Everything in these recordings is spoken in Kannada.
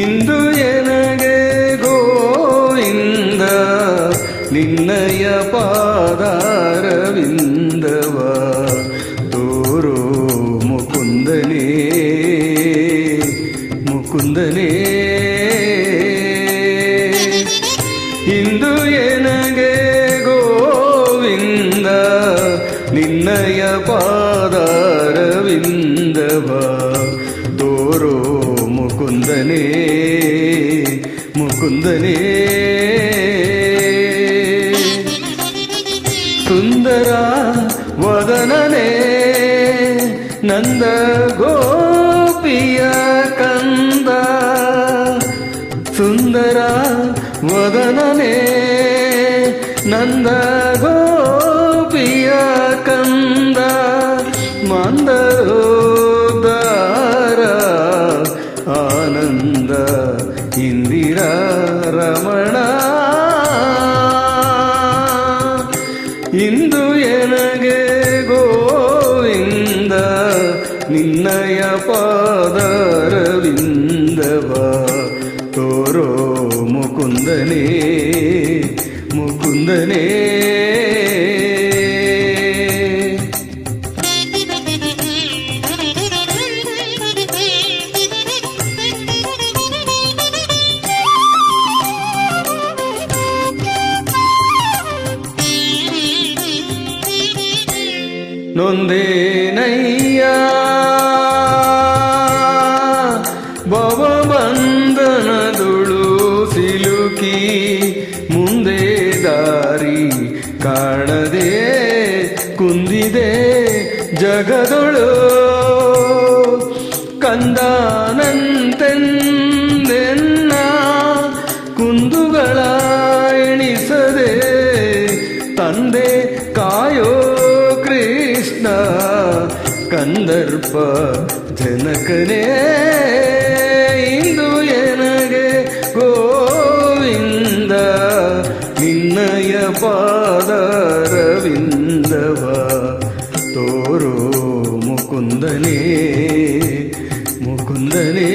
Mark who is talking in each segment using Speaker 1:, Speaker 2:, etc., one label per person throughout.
Speaker 1: ಇಂದು ಎನಗೆ ಗೋವಿಂದ ನಿನ್ನಯ ಪಾದಾರವಿಂದವ ತೋರೋ ಮುಕುಂದನೇ ಮುಕುಂದನೇ. ಇಂದು ಎನಗೆ ಗೋವಿಂದ ನಿನ್ನಯ ಪಾದಾರವಿಂದವ ತೋರೋ ಮುಕುಂದನೇ ಮುಕುಂದನೇ. ಸುಂದರ ವದನನೇ ನಂದ ಗೋಪಿಯ ಕಂದ, ಸುಂದರ ವದನನೇ ನಂದ ಗೋಪಿಯ ಕಂದ, ಮಂದರೋದಾರ ಆನಂದ ಇಂದಿರಾ ರಮಣ. ಇಂದು ಎನಗೆ ಗೋವಿಂದ ನಿನ್ನಯ ಪಾದಾರವಿಂದವ ತೋರೋ ಮುಕುಂದನೇ ಮುಕುಂದನೇ. ನೊಂದೇನಯ್ಯ ಭವಬಂಧನದುಳು ಸಿಲುಕಿ ಮುಂದೆ ದಾರಿ ಕಾಣದೆ ಕುಂದಿದೆ ಜಗದೊಳು, ಕಂದನಂತೆಂದೆನ್ನ ಕುಂದುಗಳ ಎಣಿಸದೆ ತಂದೆ ಕಾಯೋ ಕೃಷ್ಣ ಕಂದರ್ಪ ಜನಕನೇ. ಇಂದು ಎನಗೆ ಗೋವಿಂದ ನಿನ್ನಯ ಪಾದಾರವಿಂದವ ತೋರೋ ಮುಕುಂದನೇ ಮುಕುಂದನೇ.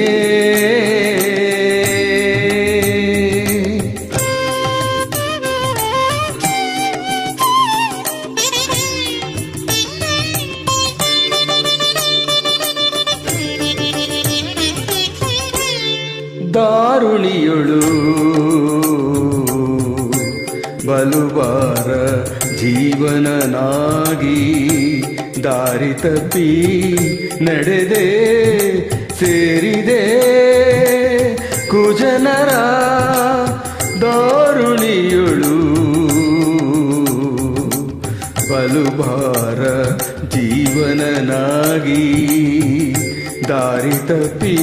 Speaker 1: ದಾರುಣಿಯೊಳು ಬಲುಬಾರ ಜೀವನನಾಗಿ ದಾರಿ ತಪ್ಪಿ ನಡೆದೆ ಸೇರಿದೆ ಕುಜನರ. ದಾರುಣಿಯೊಳು ಬಲುಬಾರ ಜೀವನನಾಗಿ ದಾರಿ ತಪ್ಪಿ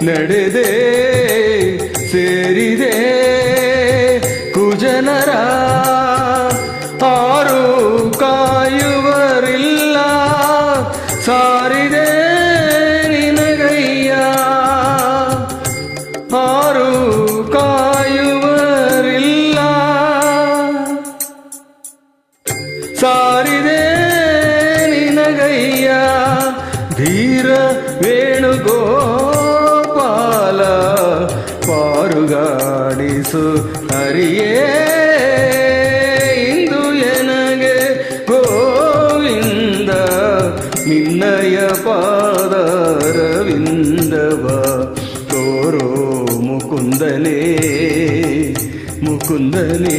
Speaker 1: ನಡೆದೆ ಸೇರಿದೆ ಕುಜನರ. ಆರು ಕಾಯುವರಿಲ್ಲ ಸಾರಿದೆ ನಿನಗಯ್ಯ, ಆರು ಕಾಯುವರಿಲ್ಲ ಸಾರಿದೆ ನಿನಗಯ್ಯ. ಧೀರ ವೇಣುಗೋಪಾಲ ಪಾರುಗಾಡಿಸು ಹರಿಯೇ. ಇಂದು ಎನಗೆ ಗೋವಿಂದ ನಿನ್ನಯ ಪಾದಾರವಿಂದವ ತೋರೋ ಮುಕುಂದನೇ ಮುಕುಂದನೇ.